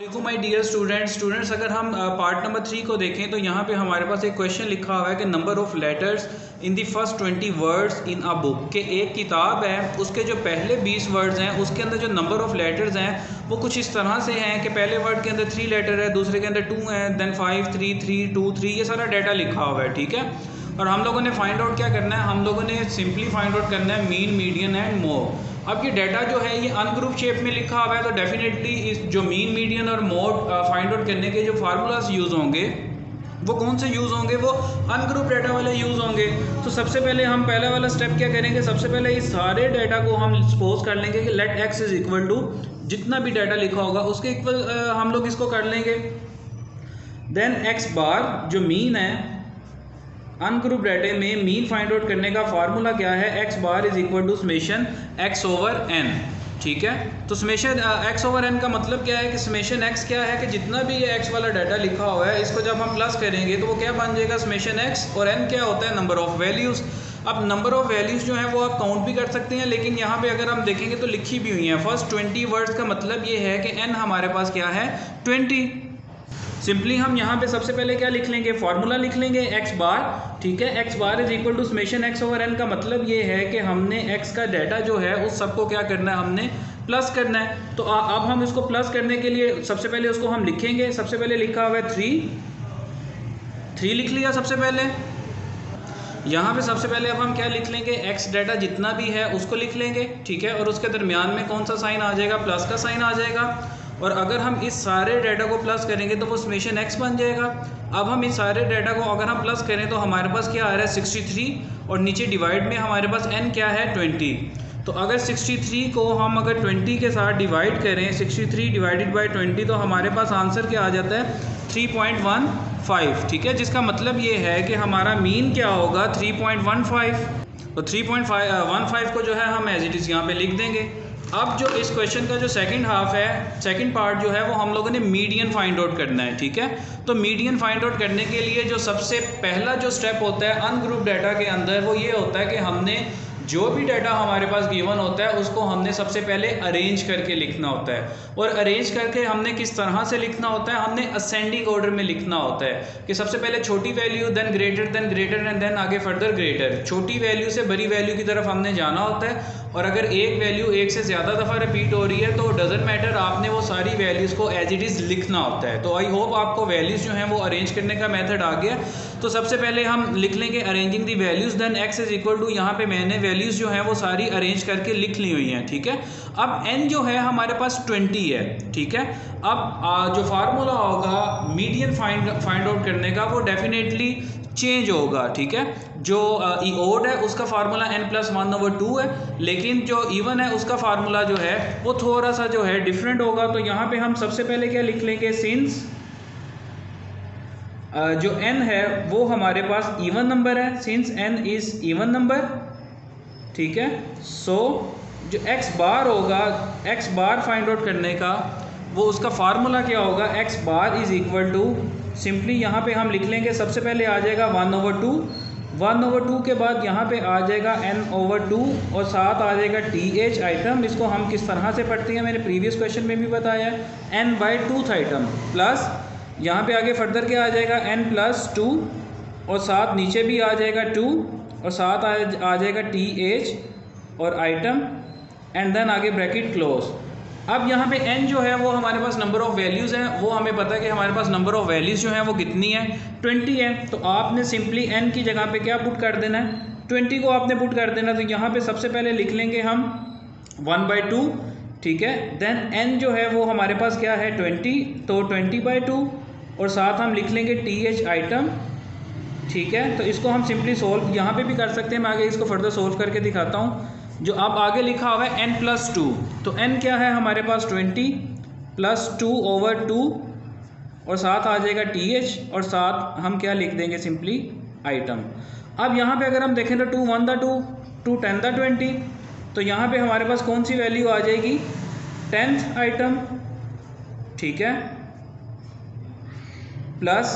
My dear students अगर हम part number 3 को देखें तो यहाँ पे हमारे पास एक क्वेश्चन लिखा हुआ है कि number of letters in the first 20 words in a book. के एक किताब है, उसके जो पहले 20 वर्ड्स हैं उसके अंदर जो नंबर ऑफ़ लेटर्स हैं वो कुछ इस तरह से हैं कि पहले वर्ड के अंदर 3 लेटर है, दूसरे के अंदर 2 हैं, देन 5 3 3 2 3, ये सारा डाटा लिखा हुआ है। ठीक है, और हम लोगों ने फाइंड आउट क्या करना है, हम लोगों ने सिंपली फाइंड आउट करना है मीन, मीडियन एंड मोड। अब ये डाटा जो है ये अनग्रुप शेप में लिखा हुआ है, तो डेफिनेटली इस जो मीन, मीडियन और मोड फाइंड आउट करने के जो फार्मूलाज यूज़ होंगे वो कौन से यूज़ होंगे, वो अनग्रुप डाटा वाले यूज़ होंगे। तो सबसे पहले हम पहला वाला स्टेप क्या करेंगे, सबसे पहले इस सारे डाटा को हम सपोज कर लेंगे कि let x is equal to जितना भी डाटा लिखा होगा उसके इक्वल हम लोग इसको कर लेंगे। देन एक्स बार जो मीन है, अनग्रुप डाटे में मीन फाइंड आउट करने का फार्मूला क्या है, x bar is equal to summation x over n. ठीक है, तो समेशन एक्स ओवर एन का मतलब क्या है कि समेशन एक्स क्या है कि जितना भी ये एक्स वाला डाटा लिखा हुआ है इसको जब हम प्लस करेंगे तो वो क्या बन जाएगा समेशन एक्स, और एन क्या होता है नंबर ऑफ वैल्यूज़। अब नंबर ऑफ वैल्यूज़ जो है वो आप काउंट भी कर सकते हैं, लेकिन यहाँ पे अगर हम देखेंगे तो लिखी भी हुई हैं। फर्स्ट 20 वर्ड्स का मतलब ये है कि एन हमारे पास क्या है 20। सिंपली हम यहाँ पे सबसे पहले क्या लिख लेंगे, फार्मूला लिख लेंगे एक्स बार। ठीक है, x bar is equal to summation x over n का मतलब ये है कि हमने एक्स का डाटा जो है उस सबको क्या करना है, हमने प्लस करना है। तो अब हम इसको प्लस करने के लिए सबसे पहले उसको हम लिखेंगे। सबसे पहले लिखा हुआ है 3 लिख लिया सबसे पहले। यहाँ पे सबसे पहले अब हम क्या लिख लेंगे, एक्स डाटा जितना भी है उसको लिख लेंगे। ठीक है, और उसके दरमियान में कौन सा साइन आ जाएगा, प्लस का साइन आ जाएगा। और अगर हम इस सारे डाटा को प्लस करेंगे तो वो समेशन एक्स बन जाएगा। अब हम इस सारे डाटा को अगर हम प्लस करें तो हमारे पास क्या आ रहा है 63, और नीचे डिवाइड में हमारे पास n क्या है 20। तो अगर 63 को हम अगर 20 के साथ डिवाइड करें, 63 डिवाइडेड बाई 20, तो हमारे पास आंसर क्या आ जाता है 3.15। ठीक है, जिसका मतलब ये है कि हमारा मीन क्या होगा 3.15। तो 3.15 को जो है हम एज इट इज़ यहाँ पे लिख देंगे। अब जो इस क्वेश्चन का जो सेकंड हाफ है, सेकंड पार्ट जो है वो हम लोगों ने मीडियन फाइंड आउट करना है। ठीक है, तो मीडियन फाइंड आउट करने के लिए जो सबसे पहला जो स्टेप होता है अनग्रुप डाटा के अंदर वो ये होता है कि हमने जो भी डाटा हमारे पास गिवन होता है उसको हमने सबसे पहले अरेंज करके लिखना होता है। और अरेंज करके हमने किस तरह से लिखना होता है, हमने असेंडिंग ऑर्डर में लिखना होता है कि सबसे पहले छोटी value, then greater and then आगे फर्दर ग्रेटर। छोटी वैल्यू से बड़ी वैल्यू की तरफ हमने जाना होता है। और अगर एक वैल्यू एक से ज़्यादा दफ़ा रिपीट हो रही है तो डजेंट मैटर, आपने वो सारी वैल्यूज़ को एज इट इज़ लिखना होता है। तो आई होप आपको वैल्यूज़ जो हैं वो अरेंज करने का मेथड आ गया। तो सबसे पहले हम लिख लेंगे arranging the values, then x is equal to, यहाँ पे मैंने वैल्यूज़ जो हैं वो सारी अरेंज करके लिख ली हुई हैं। ठीक है, अब n जो है हमारे पास 20 है। ठीक है, अब जो फार्मूला होगा मीडियन फाइंड आउट करने का वो डेफिनेटली चेंज होगा। ठीक है, जो ओड है उसका फार्मूला n+1/2 है, लेकिन जो इवन है उसका फार्मूला जो है वो थोड़ा सा जो है डिफरेंट होगा। तो यहाँ पे हम सबसे पहले क्या लिख लेंगे, सिंस जो n है वो हमारे पास इवन नंबर है, since n is even number. ठीक है, सो जो x बार होगा, x बार फाइंड आउट करने का वो उसका फार्मूला क्या होगा, x bar is equal to, simply यहाँ पे हम लिख लेंगे सबसे पहले आ जाएगा 1/2 के बाद यहाँ पे आ जाएगा n/2 और साथ आ जाएगा th आइटम। इसको हम किस तरह से पढ़ते हैं मैंने प्रीवियस क्वेश्चन में भी बताया है, n/2 आइटम प्लस यहाँ पे आगे फर्दर क्या आ जाएगा n+2 और साथ नीचे भी आ जाएगा 2 और साथ आ जाएगा th और आइटम एंड देन आगे ब्रैकेट क्लोज। अब यहाँ पे n जो है वो हमारे पास नंबर ऑफ़ वैल्यूज़ हैं, वो हमें पता है कि हमारे पास नंबर ऑफ़ वैल्यूज़ जो हैं वो कितनी है 20 है। तो आपने सिंपली n की जगह पे क्या पुट कर देना है, 20 को आपने पुट कर देना। तो यहाँ पे सबसे पहले लिख लेंगे हम 1/2। ठीक है, देन n जो है वो हमारे पास क्या है 20, तो 20/2 और साथ हम लिख लेंगे th आइटम। ठीक है, तो इसको हम सिंपली सोल्व यहाँ पे भी कर सकते हैं, मैं आगे इसको फर्दर सोल्व करके दिखाता हूँ। जो अब आगे लिखा हुआ है n+2, तो n क्या है हमारे पास 20 + 2/2 और साथ आ जाएगा th और साथ हम क्या लिख देंगे सिंपली आइटम। अब यहाँ पे अगर हम देखें तो 2 1 2 2 10 20, तो यहाँ पे हमारे पास कौन सी वैल्यू आ जाएगी 10th आइटम। ठीक है, प्लस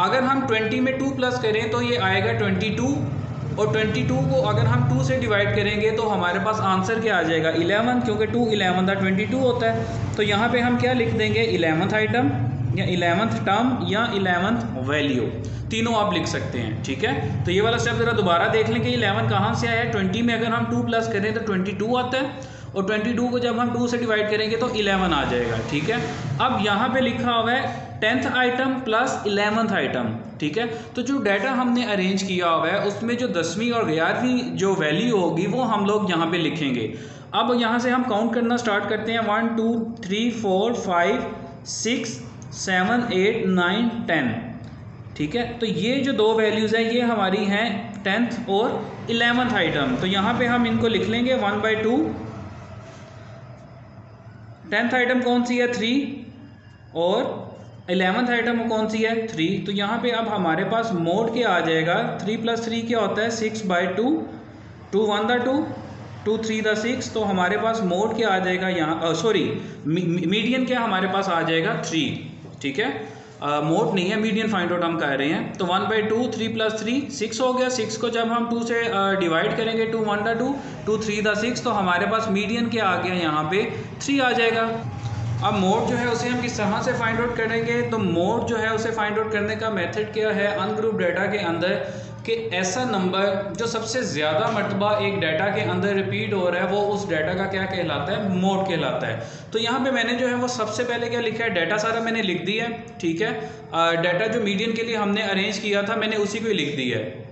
अगर हम 20 में 2 प्लस करें तो ये आएगा 22 और 22 को अगर हम 2 से डिवाइड करेंगे तो हमारे पास आंसर क्या आ जाएगा 11, क्योंकि 2 11 22 होता है। तो यहाँ पे हम क्या लिख देंगे 11th आइटम या 11th टर्म या 11th वैल्यू, तीनों आप लिख सकते हैं। ठीक है, तो ये वाला स्टेप ज़रा दोबारा देख लें कि 11 कहाँ से आया है। 20 में अगर हम 2 प्लस करें तो 22 आता है, और 22 को जब हम 2 से डिवाइड करेंगे तो 11 आ जाएगा। ठीक है, अब यहाँ पे लिखा हुआ है 10th item plus 11th item. ठीक है, तो जो डाटा हमने अरेंज किया हुआ है उसमें जो 10वीं और 11वीं जो वैल्यू होगी वो हम लोग यहाँ पे लिखेंगे। अब यहाँ से हम काउंट करना स्टार्ट करते हैं 1 2 3 4 5 6 7 8 9 10। ठीक है, तो ये जो दो वैल्यूज़ हैं ये हमारी हैं 10th और 11th आइटम। तो यहाँ पे हम इनको लिख लेंगे 1/2। 10th आइटम कौन सी है 3, और 11th आइटम कौन सी है 3। तो यहाँ पे अब हमारे पास मोड क्या आ जाएगा, 3 + 3 क्या होता है 6/2, 2 1 2, 2 3 6। तो हमारे पास मोड क्या आ जाएगा यहाँ, सॉरी मीडियन क्या हमारे पास आ जाएगा 3। ठीक है, मोड नहीं है, मीडियन फाइंड आउट हम कर रहे हैं। तो 1/2, 3 + 3 6 हो गया। 6 को जब हम 2 से डिवाइड करेंगे 2 1 2, 2 3 6, तो हमारे पास मीडियन क्या आ गया यहाँ पे 3 आ जाएगा। अब मोड जो है उसे हम किस तरह से फाइंड आउट करेंगे, तो मोड जो है उसे फाइंड आउट करने का मेथड क्या है, अनग्रुप डाटा के अंदर कि ऐसा नंबर जो सबसे ज़्यादा मरतबा एक डाटा के अंदर रिपीट हो रहा है वो उस डाटा का क्या कहलाता है, मोड कहलाता है। तो यहाँ पे मैंने जो है वो सबसे पहले क्या लिखा है, डाटा सारा मैंने लिख दिया है। ठीक है, डाटा जो मीडियन के लिए हमने अरेंज किया था मैंने उसी को ही लिख दिया है।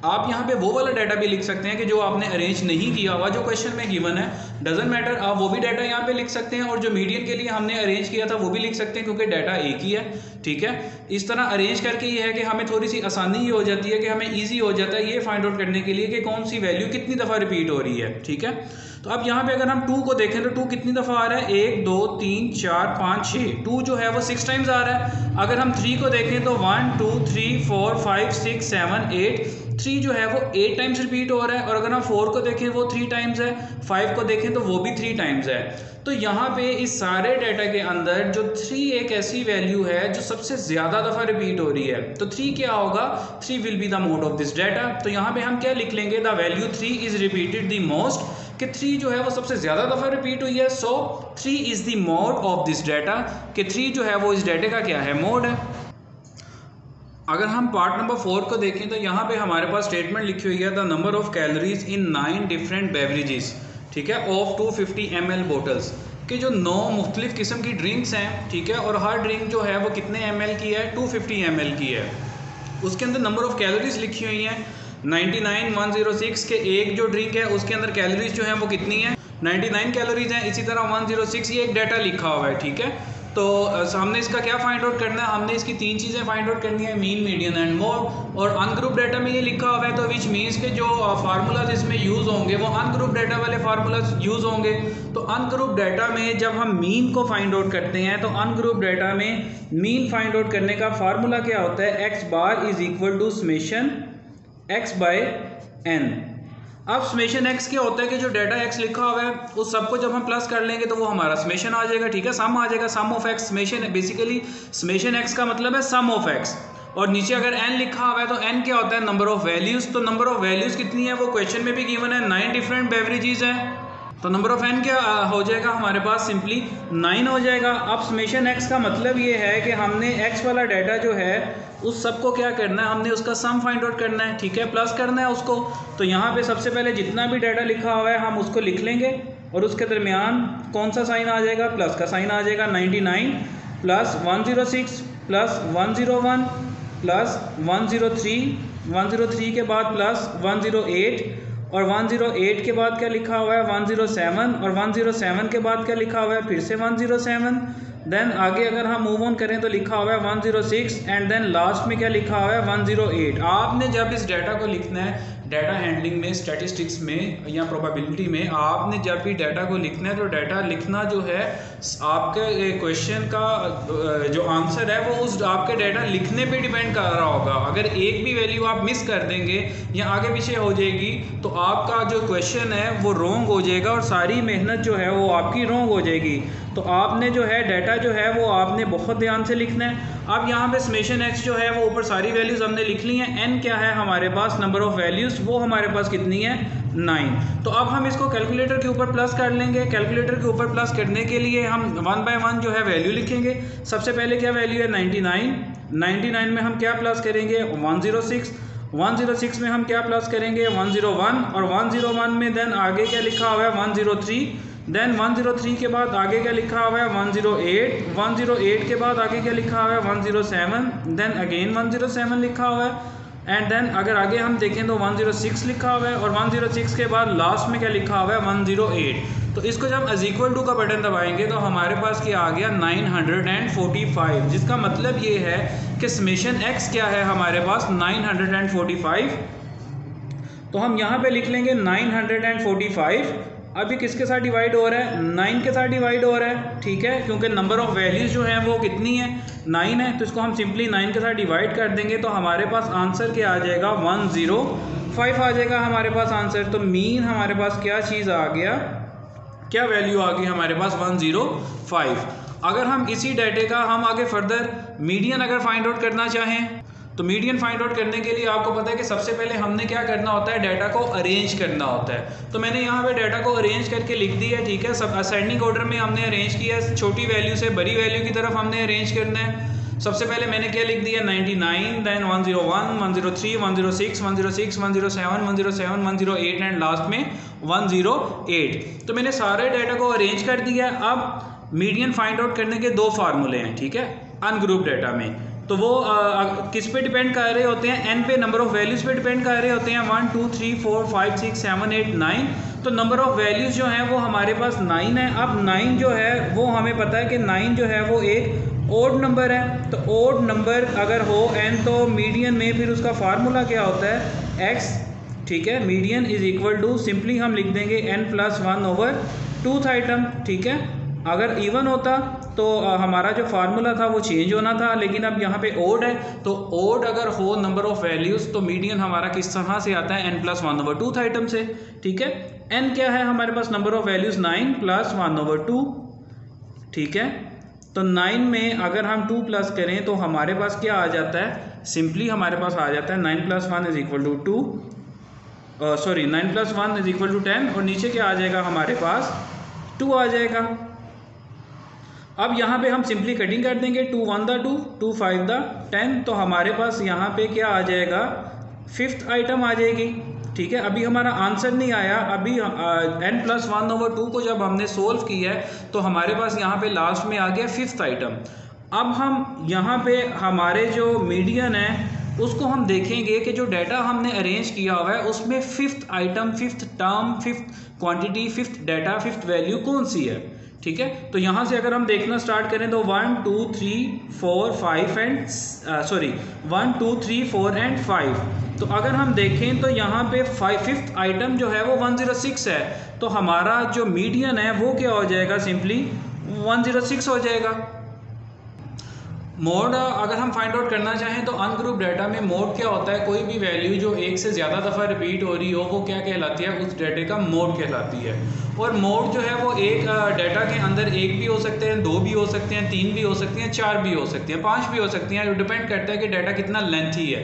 आप यहाँ पे वो वाला डाटा भी लिख सकते हैं कि जो आपने अरेंज नहीं किया हुआ, जो क्वेश्चन में गिवन है, डजंट मैटर, आप वो भी डाटा यहाँ पे लिख सकते हैं, और जो मीडियन के लिए हमने अरेंज किया था वो भी लिख सकते हैं क्योंकि डाटा एक ही है। ठीक है, इस तरह अरेंज करके ये है कि हमें थोड़ी सी आसानी ये हो जाती है कि हमें ईजी हो जाता है ये फाइंड आउट करने के लिए कि कौन सी वैल्यू कितनी दफ़ा रिपीट हो रही है। ठीक है, तो अब यहाँ पे अगर हम 2 को देखें तो 2 कितनी दफ़ा आ रहा है, 1 2 3 4 5 6, 2 जो है वो 6 टाइम्स आ रहा है। अगर हम 3 को देखें तो 1 2 3 4 5 6 7 8, 3 जो है वो 8 टाइम्स रिपीट हो रहा है। और अगर हम 4 को देखें वो 3 टाइम्स है, 5 को देखें तो वो भी 3 टाइम्स है। तो यहाँ पे इस सारे डाटा के अंदर जो 3 एक ऐसी वैल्यू है जो सबसे ज़्यादा दफ़ा रिपीट हो रही है। तो 3 क्या होगा, 3 will be the mode of this data. तो यहाँ पे हम क्या लिख लेंगे, the value 3 is repeated the most, कि 3 जो है वो सबसे ज़्यादा दफ़ा रिपीट हुई है। सो 3 is the mode of this data, कि 3 जो है वो इस डाटे का क्या है, मोड है। अगर हम पार्ट नंबर 4 को देखें तो यहाँ पे हमारे पास स्टेटमेंट लिखी हुई है, the number of calories in 9 different beverages. ठीक है, ऑफ 250 ml बोटल्स, कि जो 9 मुख्तलिफ किस्म की ड्रिंक्स हैं। ठीक है, और हर ड्रिंक जो है वो कितने ml की है, 250 ml की है। उसके अंदर नंबर ऑफ कैलोरीज लिखी हुई हैं 99 106 के एक जो ड्रिंक है उसके अंदर कैलोरीज जो है वो कितनी है, 99 कैलोरीज हैं। इसी तरह 106 ये एक डाटा लिखा हुआ है। ठीक है, तो हमने इसका क्या फाइंड आउट करना है, हमने इसकी 3 चीज़ें फाइंड आउट करनी है, मीन मीडियन एंड मोड। और अनग्रुप डाटा में ये लिखा हुआ है तो विच मीन्स के जो फार्मूलाज इसमें यूज़ होंगे वो अनग्रुप डाटा वाले फार्मूलाज यूज़ होंगे। तो अनग्रुप डाटा में जब हम मीन को फाइंड आउट करते हैं तो अनग्रुप डाटा में मीन फाइंड आउट करने का फार्मूला क्या होता है, x bar is equal to summation x by n। अब समेशन x क्या होता है कि जो डाटा x लिखा हुआ है उस सबको जब हम प्लस कर लेंगे तो वो हमारा समेशन आ जाएगा। ठीक है, सम आ जाएगा, sum of x। Summation basically summation x का मतलब है सम ऑफ x। और नीचे अगर n लिखा हुआ है तो n क्या होता है, नंबर ऑफ वैल्यूज़। तो नंबर ऑफ वैल्यूज़ कितनी है वो क्वेश्चन में भी गिवन है, 9 डिफरेंट बेवरेजेस हैं। तो नंबर ऑफ n क्या हो जाएगा हमारे पास, सिंपली 9 हो जाएगा। अब समेशन x का मतलब ये है कि हमने x वाला डाटा जो है उस सब को क्या करना है, हमने उसका सम फाइंड आउट करना है। ठीक है, प्लस करना है उसको। तो यहाँ पे सबसे पहले जितना भी डाटा लिखा हुआ है हम उसको लिख लेंगे और उसके दरमियान कौन सा साइन आ जाएगा, प्लस का साइन आ जाएगा। 99 प्लस 106 प्लस 101 प्लस 103, 103 के बाद प्लस 108, और 108 के बाद क्या लिखा हुआ है 107, और 107 के बाद क्या लिखा हुआ है फिर से 107। देन आगे अगर हम मूव ऑन करें तो लिखा हुआ है 106, एंड देन लास्ट में क्या लिखा हुआ है 108। आपने जब इस डाटा को लिखना है डाटा हैंडलिंग में, स्टैटिस्टिक्स में या प्रोबेबिलिटी में, आपने जब भी डाटा को लिखना है तो डाटा लिखना जो है आपके क्वेश्चन का जो आंसर है वो उस आपके डाटा लिखने पे डिपेंड कर रहा होगा। अगर एक भी वैल्यू आप मिस कर देंगे या आगे पीछे हो जाएगी तो आपका जो क्वेश्चन है वो रॉन्ग हो जाएगा और सारी मेहनत जो है वो आपकी रॉन्ग हो जाएगी। तो आपने जो है डाटा जो है वो आपने बहुत ध्यान से लिखना है। अब यहाँ पे समेशन एक्स जो है वो ऊपर सारी वैल्यूज़ हमने लिख ली हैं। एन क्या है हमारे पास, नंबर ऑफ़ वैल्यूज़, वो हमारे पास कितनी है, 9। तो अब हम इसको कैलकुलेटर के ऊपर प्लस कर लेंगे। कैलकुलेटर के ऊपर प्लस करने के लिए हम 1 बाय 1 जो है वैल्यू लिखेंगे। सबसे पहले क्या वैल्यू है, 99। 99 में हम क्या प्लस करेंगे, 106। 106 में हम क्या प्लस करेंगे, 101। और 101 में देन आगे क्या लिखा हुआ है, 103। देन 103 के बाद आगे क्या लिखा हुआ है, 108। 108 के बाद आगे क्या लिखा हुआ है, 107। देन अगेन 107 लिखा हुआ है। एंड देन अगर आगे हम देखें तो 106 लिखा हुआ है। और 106 के बाद लास्ट में क्या लिखा हुआ है, 108। तो इसको जब इज इक्वल टू का बटन दबाएंगे तो हमारे पास क्या आ गया, 945, जिसका मतलब ये है कि समेशन एक्स क्या है हमारे पास, 945। तो हम यहाँ पे लिख लेंगे 945। अभी किसके साथ डिवाइड हो रहा है, 9 के साथ डिवाइड हो रहा है, ठीक है, क्योंकि नंबर ऑफ़ वैल्यूज़ जो हैं वो कितनी है, 9 है। तो इसको हम सिंपली 9 के साथ डिवाइड कर देंगे तो हमारे पास आंसर क्या आ जाएगा, 105 आ जाएगा हमारे पास आंसर। तो मीन हमारे पास क्या चीज़ आ गया, क्या वैल्यू आ गई हमारे पास, 105। अगर हम इसी डाटे का हम आगे फर्दर मीडियन अगर फाइंड आउट करना चाहें तो मीडियन फाइंड आउट करने के लिए आपको पता है कि सबसे पहले हमने क्या करना होता है, डाटा को अरेंज करना होता है। तो मैंने यहाँ पे डाटा को अरेंज करके लिख दिया है, ठीक है। सब असेंडिंग ऑर्डर में हमने अरेंज किया है, छोटी वैल्यू से बड़ी वैल्यू की तरफ हमने अरेंज करना है। सबसे पहले मैंने क्या लिख दिया, 99, देन 101, 103, 106, 106, 107, 107, 108 एंड लास्ट में 108। तो मैंने सारे डाटा को अरेंज कर दिया है। अब मीडियन फाइंड आउट करने के दो फार्मूले हैं, ठीक है, अनग्रुप डाटा में। तो वो किस पे डिपेंड कर रहे होते हैं, एन पे, नंबर ऑफ़ वैल्यूज़ पे डिपेंड कर रहे होते हैं। 1 2 3 4 5 6 7 8 9। तो नंबर ऑफ़ वैल्यूज़ जो हैं वो हमारे पास 9 है। अब 9 जो है वो हमें पता है कि 9 जो है वो एक ओड नंबर है। तो ओड नंबर अगर हो एन, तो मीडियन में फिर उसका फार्मूला क्या होता है, एक्स, ठीक है। Median is equal to, simply हम लिख देंगे n+1/2th आइटम, ठीक है। अगर इवन होता तो हमारा जो फार्मूला था वो चेंज होना था, लेकिन अब यहाँ पे ओड है। तो ओड अगर हो नंबर ऑफ़ वैल्यूज़ तो मीडियन हमारा किस तरह से आता है, n+1/2th आइटम से, ठीक है। n क्या है हमारे पास, नंबर ऑफ़ वैल्यूज़ 9 + 1/2, ठीक है। तो 9 में अगर हम 2 प्लस करें तो हमारे पास क्या आ जाता है, सिंपली हमारे पास आ जाता है 9 + 1 = 2, 9 + 1 = 10। और नीचे क्या आ जाएगा हमारे पास, 2 आ जाएगा। अब यहाँ पे हम सिंपली कटिंग कर देंगे, 2 1 दा 2, 2 5 दा 10। तो हमारे पास यहाँ पे क्या आ जाएगा, 5th आइटम आ जाएगी, ठीक है। अभी हमारा आंसर नहीं आया, अभी n+1/2 को जब हमने सोल्व किया है तो हमारे पास यहाँ पे लास्ट में आ गया 5th आइटम। अब हम यहाँ पे हमारे जो मीडियन है उसको हम देखेंगे कि जो डाटा हमने अरेंज किया हुआ है उसमें 5th item, 5th term, 5th quantity, 5th data, 5th value कौन सी है, ठीक है। तो यहाँ से अगर हम देखना स्टार्ट करें तो 1 2 3 4 5 एंड 1 2 3 4 एंड 5। तो अगर हम देखें तो यहाँ पे 5th आइटम जो है वो 106 है। तो हमारा जो मीडियन है वो क्या हो जाएगा, सिंपली 106 हो जाएगा। मोड अगर हम फाइंड आउट करना चाहें तो अनग्रुप डाटा में मोड क्या होता है, कोई भी वैल्यू जो एक से ज़्यादा दफ़ा रिपीट हो रही हो वो क्या कहलाती है, उस डाटे का मोड कहलाती है। और मोड जो है वो एक डाटा के अंदर एक भी हो सकते हैं, 2 भी हो सकते हैं, 3 भी हो सकते हैं, 4 भी हो सकती हैं, 5 भी हो सकती हैं। डिपेंड करता है कि डाटा कितना लेंथी है,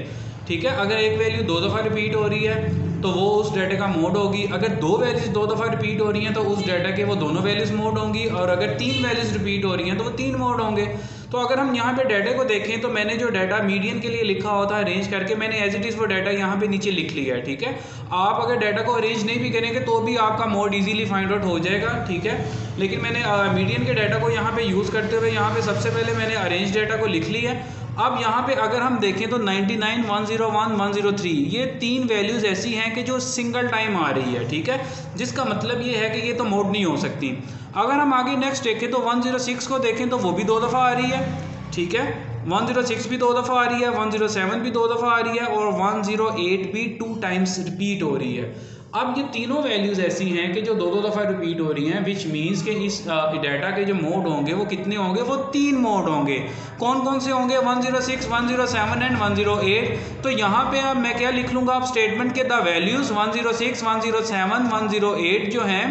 ठीक है। अगर एक वैल्यू 2 दफ़ा रिपीट हो रही है तो वो उस डाटे का मोड होगी। अगर 2 वैल्यूज़ 2 दफ़ा रिपीट हो रही हैं तो उस डाटा के वो दोनों वैल्यूज़ मोड होंगी। और अगर 3 वैल्यूज़ रिपीट हो रही हैं तो वो 3 मोड होंगे। तो अगर हम यहाँ पे डाटा को देखें तो मैंने जो डाटा मीडियन के लिए लिखा होता है अरेंज करके, मैंने एज इट इज़ वो डाटा यहाँ पे नीचे लिख लिया है, ठीक है। आप अगर डाटा को अरेंज नहीं भी करेंगे तो भी आपका मोड इजीली फाइंड आउट हो जाएगा, ठीक है। लेकिन मैंने मीडियन के डाटा को यहाँ पे यूज़ करते हुए यहाँ पे सबसे पहले मैंने अरेंज डाटा को लिख लिया है। अब यहाँ पे अगर हम देखें तो 99, 101, 103 ये 3 वैल्यूज़ ऐसी हैं कि जो सिंगल टाइम आ रही है, ठीक है। जिसका मतलब ये है कि ये तो मोड नहीं हो सकती। अगर हम आगे नेक्स्ट देखें तो 106 को देखें तो वो भी 2 दफ़ा आ रही है, ठीक है। 106 भी 2 दफ़ा आ रही है, 107 भी 2 दफ़ा आ रही है और 108 भी 2 टाइम्स रिपीट हो रही है। अब ये तीनों वैल्यूज़ ऐसी हैं कि जो 2 दफ़ा रिपीट हो रही हैं, विच मीन्स कि इस डाटा के जो मोड होंगे वो कितने होंगे, वो 3 मोड होंगे। कौन कौन से होंगे, 106, 107 एंड 108। तो यहाँ पे अब मैं क्या लिख लूँगा, आप स्टेटमेंट के द वैल्यूज़ 106, 107, 108 जो हैं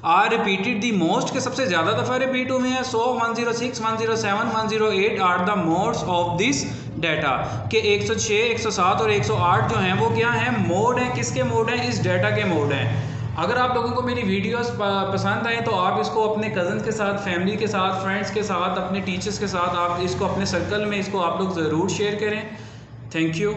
आर रिपीटेड दी मोस्ट, के सबसे ज़्यादा दफ़ा रिपीट हुए हैं। So 106, 107, 108 are the modes of this data, के 106, 107 और 108 जो हैं वो क्या हैं, मोड हैं। किसके मोड हैं, इस डाटा के मोड हैं। अगर आप लोगों को मेरी वीडियोस पसंद आए तो आप इसको अपने कज़न के साथ, फैमिली के साथ, फ्रेंड्स के साथ, अपने टीचर्स के साथ, आप इसको अपने सर्कल में इसको आप लोग ज़रूर शेयर करें। Thank you.